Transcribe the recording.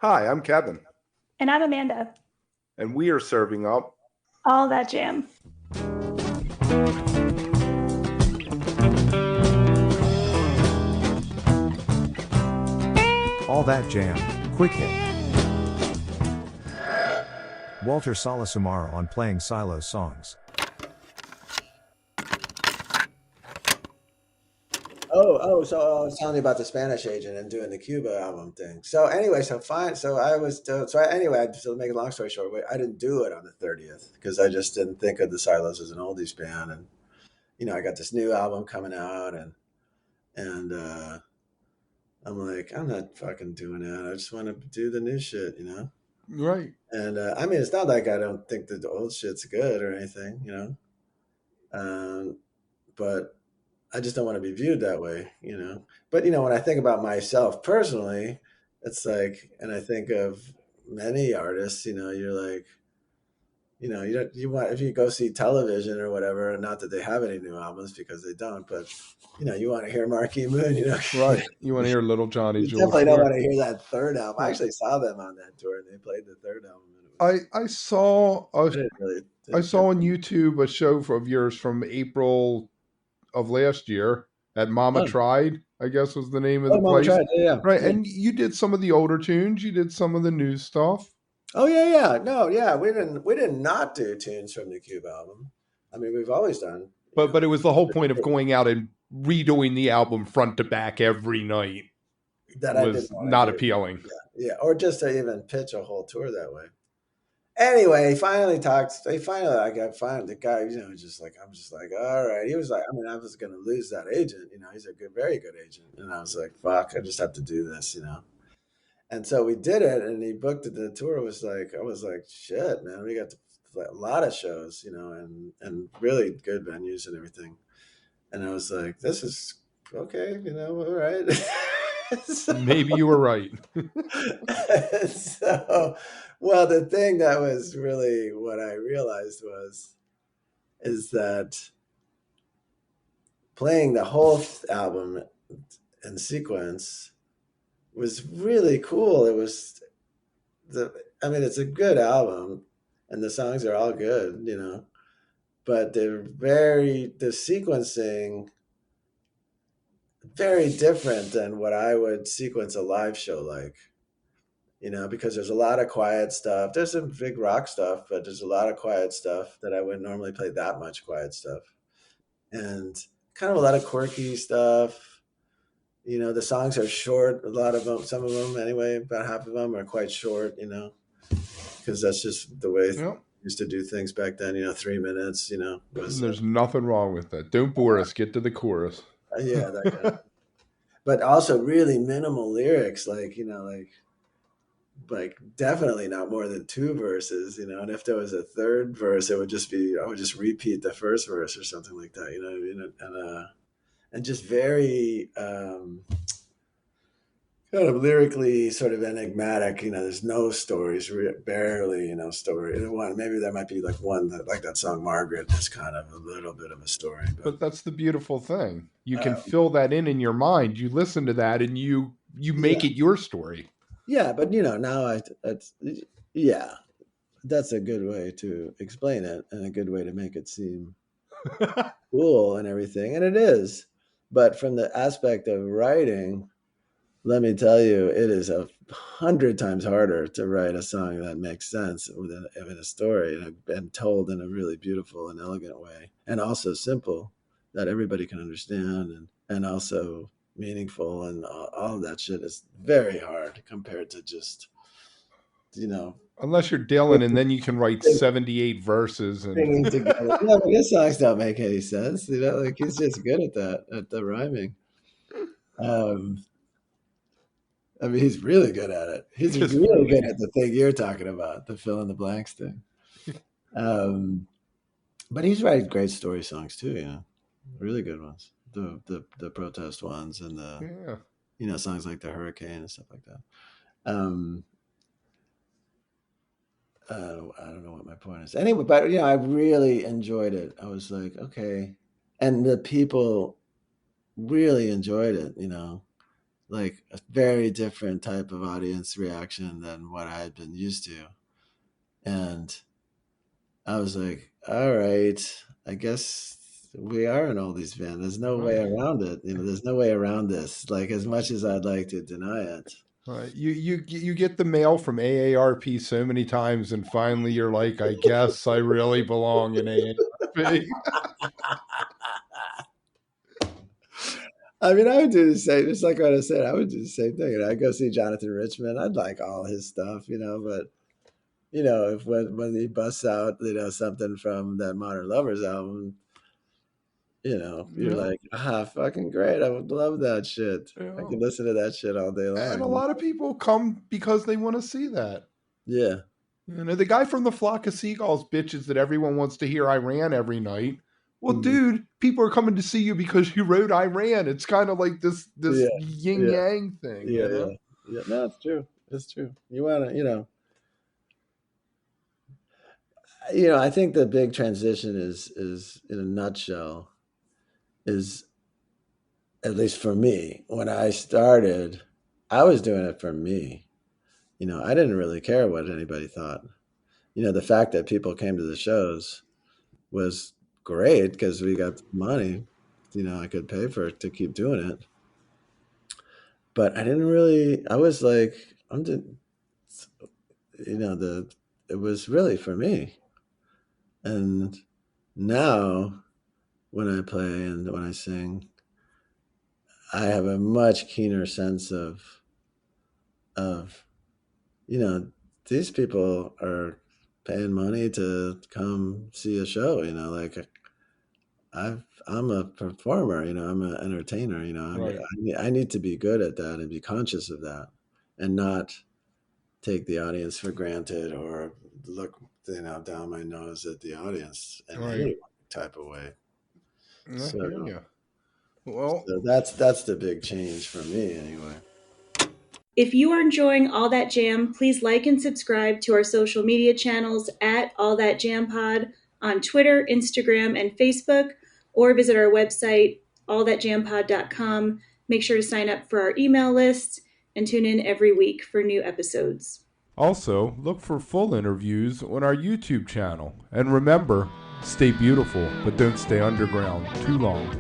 Hi, I'm Kevin, And I'm Amanda. and we are serving up All that jam. All That Jam, Quick Hit. Walter Salas-Humara on playing Silo's songs. So I was telling you about the Spanish agent and doing the Cuba album thing. So anyway, so fine. So I was, anyway, to make a long story short, I didn't do it on the 30th because I just didn't think of the Silos as an oldies band. And, I got this new album coming out and I'm like, I'm not fucking doing that. I just want to do the new shit. right. And I mean, it's not like I don't think that the old shit's good or anything. Um, but I just don't want to be viewed that way. But when I think about myself personally, it's like, and I think of many artists, you're like, you don't you want if you go see television or whatever, not that they have any new albums because they don't, but you want to hear Marquee Moon, Right. You want to hear Little Johnny you Jewel definitely don't Swear? want to hear that third album. I Right. actually saw them on that tour and they played the third album and it was I saw I didn't really I think saw on YouTube a show of yours from April of last year at Mama oh, Tried, I guess was the name of oh the Mama place. tried, yeah, Right. yeah. And you did some of the older tunes, you did some of the new stuff. Oh yeah, yeah. No, yeah. We did not do tunes from the Cube album. I mean, we've always done, But it was the whole point of going out and redoing the album front to back every night that I didn't was want to not do. appealing. Yeah, yeah. Or just to even pitch a whole tour that way. Anyway, he finally talked. They finally, I got finally the guy. Just like I'm just like, all right. He was like, I mean, I was gonna lose that agent. He's a good, very good agent. And I was like, fuck, I just have to do this. And so we did it, and he booked it. The tour was like, I was like, shit, man, we got to play a lot of shows, and really good venues and everything. And I was like, this is okay, all right. Maybe so, you were right. so, well, the thing that was really what I realized is that playing the whole album in sequence was really cool. It was the I mean, it's a good album, and the songs are all good. But the sequencing very different than what I would sequence a live show like. Because there's a lot of quiet stuff. There's some big rock stuff, but there's a lot of quiet stuff that I wouldn't normally play that much quiet stuff. And kind of a lot of quirky stuff. The songs are short. A lot of them, some of them anyway, about half of them are quite short. Because that's just the way Yeah. used to do things back then. 3 minutes. Was There's nothing wrong with that. Don't bore us. Get to the chorus. yeah, that kind of. But also really minimal lyrics, like definitely not more than two verses. And if there was a third verse, it would just be I would just repeat the first verse or something like that. You know what I mean? And just very kind of lyrically sort of enigmatic. There's no stories, barely, story. One, maybe there might be like one that, like that song Margaret, is kind of a little bit of a story, but But that's the beautiful thing. You can um, fill that in your mind. You listen to that and you make yeah, it your story. yeah. But now that's yeah, that's a good way to explain it and a good way to make it seem cool and everything, and it is. But from the aspect of writing, let me tell you, it is 100 times harder to write a song that makes sense within a story and told in a really beautiful and elegant way, and also simple that everybody can understand, and also meaningful, and all of that shit is very hard compared to just you know Unless you're Dylan and then you can write 78 verses and stringing together. Yeah, but his songs don't make any sense. Like he's just good at that, at the rhyming. Um, I mean, he's really good at it. He's just really really good at the thing you're talking about, the fill in the blanks thing. Um, but he's writing great story songs too. Really good ones. The protest ones and the yeah. songs like the Hurricane and stuff like that. Um, I don't know what my point is. Anyway, but I really enjoyed it. I was like, okay, and the people really enjoyed it. like a very different type of audience reaction than what I had been used to. And I was like, all right, I guess we are in all these bands. There's no way around it. There's no way around this. Like, as much as I'd like to deny it. You get the mail from AARP so many times, and finally you're like, I guess I really belong in AARP. I mean, I would do the same. Just like what I said, I would do the same thing. And I'd go see Jonathan Richman. I'd like all his stuff, but if when he busts out, something from that Modern Lovers album, you're like, fucking great. I would love that shit. I could listen to that shit all day long. And a lot of people come because they want to see that. Yeah. The guy from the Flock of Seagulls bitches that everyone wants to hear Iran every night. Well, dude, people are coming to see you because you wrote Iran. It's kind of like this yin yang thing. Yeah. No, it's true. It's true. You want to, I think the big transition is in a nutshell is, at least for me, when I started, I was doing it for me. I didn't really care what anybody thought. The fact that people came to the shows was great because we got money. I could pay for it to keep doing it. But I didn't really, I was like, it was really for me. And now when I play and when I sing, I have a much keener sense of these people are paying money to come see a show. Like I'm a performer. I'm an entertainer. Right. I need to be good at that and be conscious of that, and not take the audience for granted or look down my nose at the audience in any type of way. Well, so that's the big change for me anyway. If you are enjoying All That Jam, please like and subscribe to our social media channels at All That Jam Pod on Twitter, Instagram, and Facebook, or visit our website, allthatjampod.com. Make sure to sign up for our email list and tune in every week for new episodes. Also, look for full interviews on our YouTube channel. And remember, stay beautiful, but don't stay underground too long.